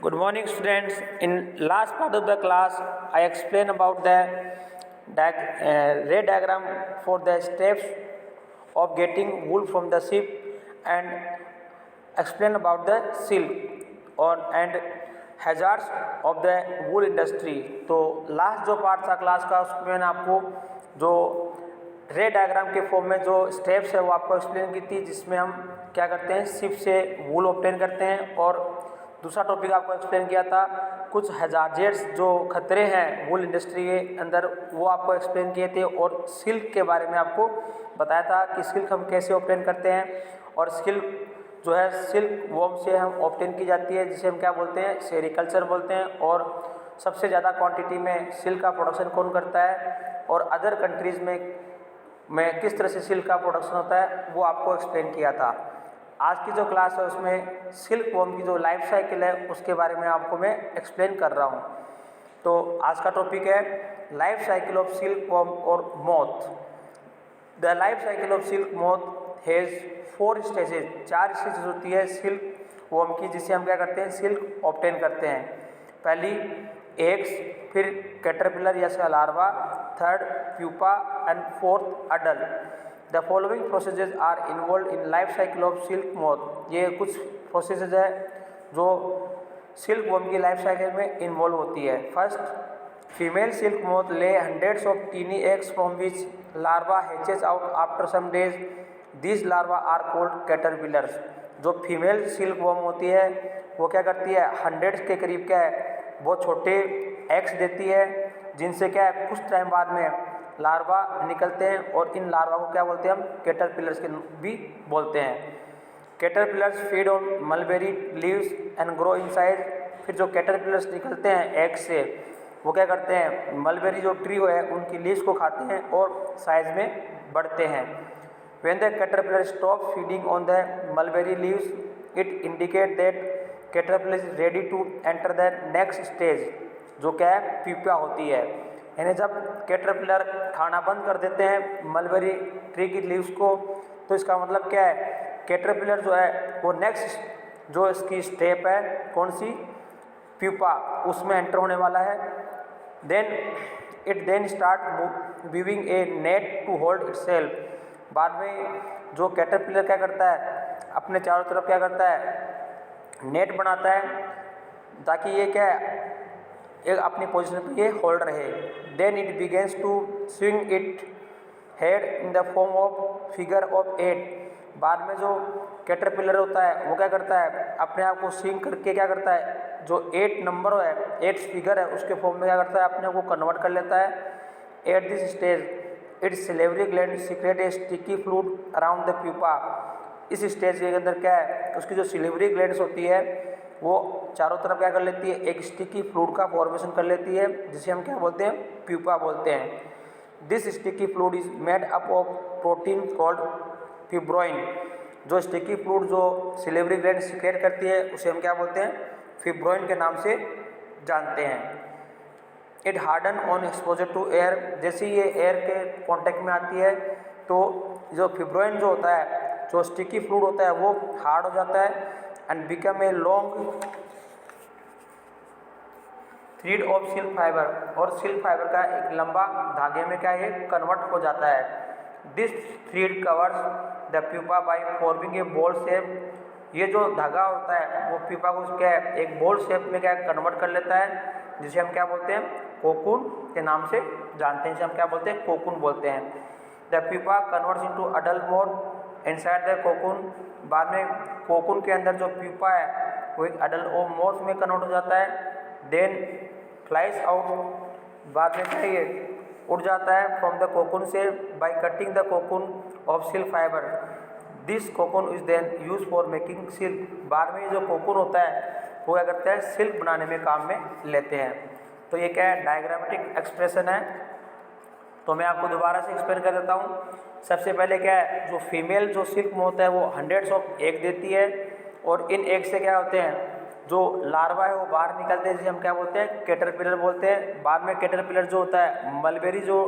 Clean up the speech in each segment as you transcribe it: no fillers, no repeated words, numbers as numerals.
Good morning, students. In last part of the class, I explained about the ray diagram for the steps of getting wool from the sheep and explain about the silk and hazards of the wool industry. तो last जो part था class का उसमें मैंने आपको जो रे diagram के फॉर्म में जो स्टेप्स है वो आपको एक्सप्लेन की थी, जिसमें हम क्या करते हैं, शिप से वूल ऑब्टेन करते हैं। और दूसरा टॉपिक आपको एक्सप्लेन किया था कुछ हजार्जेट्स जो खतरे हैं वूल इंडस्ट्री के अंदर, वो आपको एक्सप्लेन किए थे। और सिल्क के बारे में आपको बताया था कि सिल्क हम कैसे ऑब्टेन करते हैं। और सिल्क जो है सिल्क वॉर्म से हम ऑब्टेन की जाती है, जिसे हम क्या बोलते हैं, सेरिकल्चर बोलते हैं। और सबसे ज़्यादा क्वांटिटी में सिल्क का प्रोडक्शन कौन करता है और अदर कंट्रीज़ में किस तरह से सिल्क का प्रोडक्शन होता है, वो आपको एक्सप्लेन किया था। आज की जो क्लास है उसमें सिल्क वॉर्म की जो लाइफ साइकिल है उसके बारे में आपको मैं एक्सप्लेन कर रहा हूँ। तो आज का टॉपिक है life cycle of silk worm और moth. The life cycle of silk moth has 4 stages, 4 stages होती है सिल्क वॉर्म की, जिसे हम क्या करते हैं, सिल्क ऑब्टेन करते हैं। पहली एग्स, फिर कैटरपिलर या larva, third pupa and fourth adult. The following processes are involve in life cycle of silk moth. ये कुछ प्रोसेसेस है जो सिल्क वॉर्म की लाइफ साइकिल में इन्वॉल्व होती है। First, female silk moth lay hundreds of tiny eggs from which larva hatches out after some days. This larva are called caterpillars. जो female silk worm होती है वो क्या करती है, हंड्रेड्स के करीब क्या है, बहुत छोटे एग्स देती है, जिनसे क्या है कुछ टाइम बाद में लार्वा निकलते हैं। और इन लार्वा को क्या बोलते हैं, हम कैटरपिलर्स के भी बोलते हैं। Caterpillars feed on mulberry leaves and grow in size. फिर जो कैटरपिलर्स निकलते हैं एग से, वो क्या करते हैं, मलबेरी जो ट्री है उनकी लीव्स को खाते हैं और साइज में बढ़ते हैं। When the caterpillar stops feeding on the mulberry leaves, it indicates that caterpillar is ready to enter the next stage, जो क्या है, प्यूपा होती है। यानी जब कैटरपिलर खाना बंद कर देते हैं मलबेरी ट्री की लीव्स को, तो इसका मतलब क्या है, कैटरपिलर जो है वो नेक्स्ट जो इसकी स्टेप है, कौन सी, प्यूपा, उसमें एंटर होने वाला है। Then it start weaving a net to hold itself. बाद में जो कैटरपिलर क्या करता है, अपने चारों तरफ क्या करता है, नेट बनाता है, ताकि ये क्या है, एक अपनी पोजीशन पे ये होल्ड रहे। Then it begins to swing it head in the form of figure of 8। बाद में जो कैटरपिलर होता है वो क्या करता है, अपने आप को स्विंग करके क्या करता है, जो 8 नंबर है, 8 फिगर है, उसके फॉर्म में क्या करता है, अपने आप को कन्वर्ट कर लेता है। At this stage it's salivary gland secret A sticky fluid around the pupa. इस स्टेज के अंदर क्या है, उसकी जो सिलेवरी ग्लैंड्स होती है वो चारों तरफ क्या कर लेती है, एक स्टिकी फ्लूइड का फॉर्मेशन कर लेती है, जिसे हम क्या बोलते हैं, प्यूपा बोलते हैं। This sticky fluid is made up of protein called fibroin. जो स्टिकी फ्लूइड जो सिलेवरी ग्लैंड सीक्रेट करती है उसे हम क्या बोलते हैं, फिब्रोइन के नाम से जानते हैं। It harden on exposure to air. जैसे ये एयर के कांटेक्ट में आती है तो जो फिब्रोइन जो होता है, जो स्टिकी फ्लूइड होता है, वो हार्ड हो जाता है and become a long thread of silk fibre. और सिल्क फाइबर का एक लंबा धागे में क्या, ये कन्वर्ट हो जाता है। This thread covers the pupa by forming a ball shape. ये जो धागा होता है वो प्यूपा को क्या है, एक बॉल शेप में क्या कन्वर्ट कर लेता है, जिसे हम क्या बोलते हैं, कोकून के नाम से जानते हैं। जिसे हम क्या बोलते हैं, कोकून बोलते हैं। The pupa converts into adult moth inside the cocoon. बाद में कोकून के अंदर जो प्यूपा है वो एक अडल्ट और मोथ में कन्वर्ट हो जाता है। Then flies out. बाद में क्या, ये उड़ जाता है फ्रॉम द कोकून से by cutting the cocoon of silk fiber. This cocoon is then use for making silk. बाद में जो कोकून होता है वो क्या करता है, सिल्क बनाने में काम में लेते हैं। तो ये क्या है, डायग्रामेटिक एक्सप्रेशन है। तो मैं आपको दोबारा से एक्सप्लेन कर देता हूँ। सबसे पहले क्या है, जो फीमेल जो सिल्क मोथ है वो हंड्रेड्स ऑफ एग देती है, और इन एग से क्या होते हैं, जो लार्वा है वो बाहर निकलते हैं, जिसे हम क्या बोलते हैं, कैटरपिलर बोलते हैं। बाद में कैटरपिलर जो होता है मलबेरी जो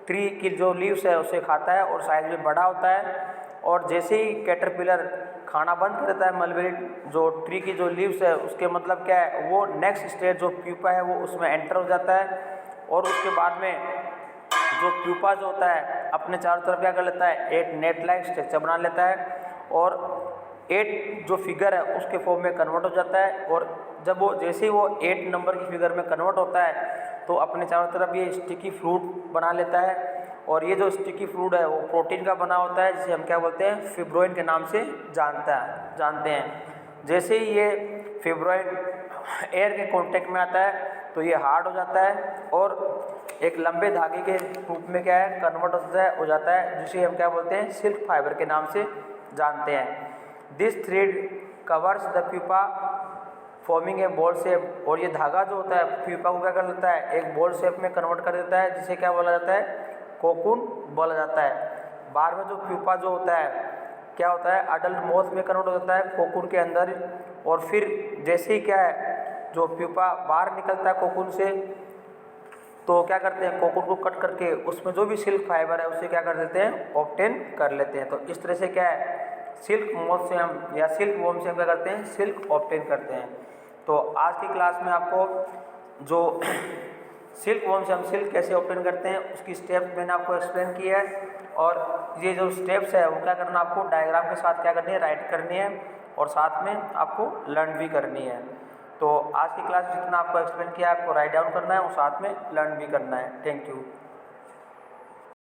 ट्री की जो लीव्स है उसे खाता है और साइज में बड़ा होता है। और जैसे ही कैटरपिलर खाना बंद कर देता है मलबेरी जो ट्री की जो लीव्स है, उसके मतलब क्या है, वो नेक्स्ट स्टेज जो प्यूपा है वो उसमें एंटर हो जाता है। और उसके बाद में जो प्यूपा जो होता है अपने चारों तरफ क्या कर लेता है, एक नेट लाइक स्ट्रक्चर बना लेता है और 8 जो फिगर है उसके फॉर्म में कन्वर्ट हो जाता है। और जब वो जैसे ही वो 8 नंबर की फिगर में कन्वर्ट होता है तो अपने चारों तरफ ये स्टिकी फ्रूट बना लेता है। और ये जो स्टिकी फ्रूट है वो प्रोटीन का बना होता है, जिसे हम क्या बोलते हैं, फिब्रोइन के नाम से जानते हैं। जैसे ही ये फिब्रोइन एयर के कांटेक्ट में आता है तो ये हार्ड हो जाता है और एक लंबे धागे के रूप में क्या है, कन्वर्ट हो जाता है, जिसे हम क्या बोलते हैं, सिल्क फाइबर के नाम से जानते हैं। This thread covers the pupa forming a ball shape. और ये धागा जो होता है प्यूपा को क्या कर देता है, एक बॉल शेप में कन्वर्ट कर देता है, जिसे क्या बोला जाता है, कोकून बोला जाता है। बाद में जो प्यूपा जो होता है क्या होता है, अडल्ट मोथ में कन्वर्ट हो जाता है कोकून के अंदर। और फिर जैसे ही क्या है, जो प्यूपा बाहर निकलता है कोकून से, तो क्या करते हैं, कोकून को कट करके उसमें जो भी सिल्क फाइबर है उसे क्या कर देते हैं, ऑब्टेन कर लेते हैं। तो इस तरह से क्या है, सिल्क मोथ से हम या सिल्क वॉर्म से हम क्या करते हैं, सिल्क ऑब्टेन करते हैं। तो आज की क्लास में आपको जो सिल्क वॉर्म से हम सिल्क कैसे ऑब्टेन करते हैं उसकी स्टेप मैंने आपको एक्सप्लेन किया है। और ये जो स्टेप्स है वो क्या करना, आपको डायग्राम के साथ क्या करनी है, राइट करनी है और साथ में आपको लर्न भी करनी है। तो आज की क्लास जितना आपको एक्सप्लेन किया है आपको राइट डाउन करना है और साथ में लर्न भी करना है। Thank you.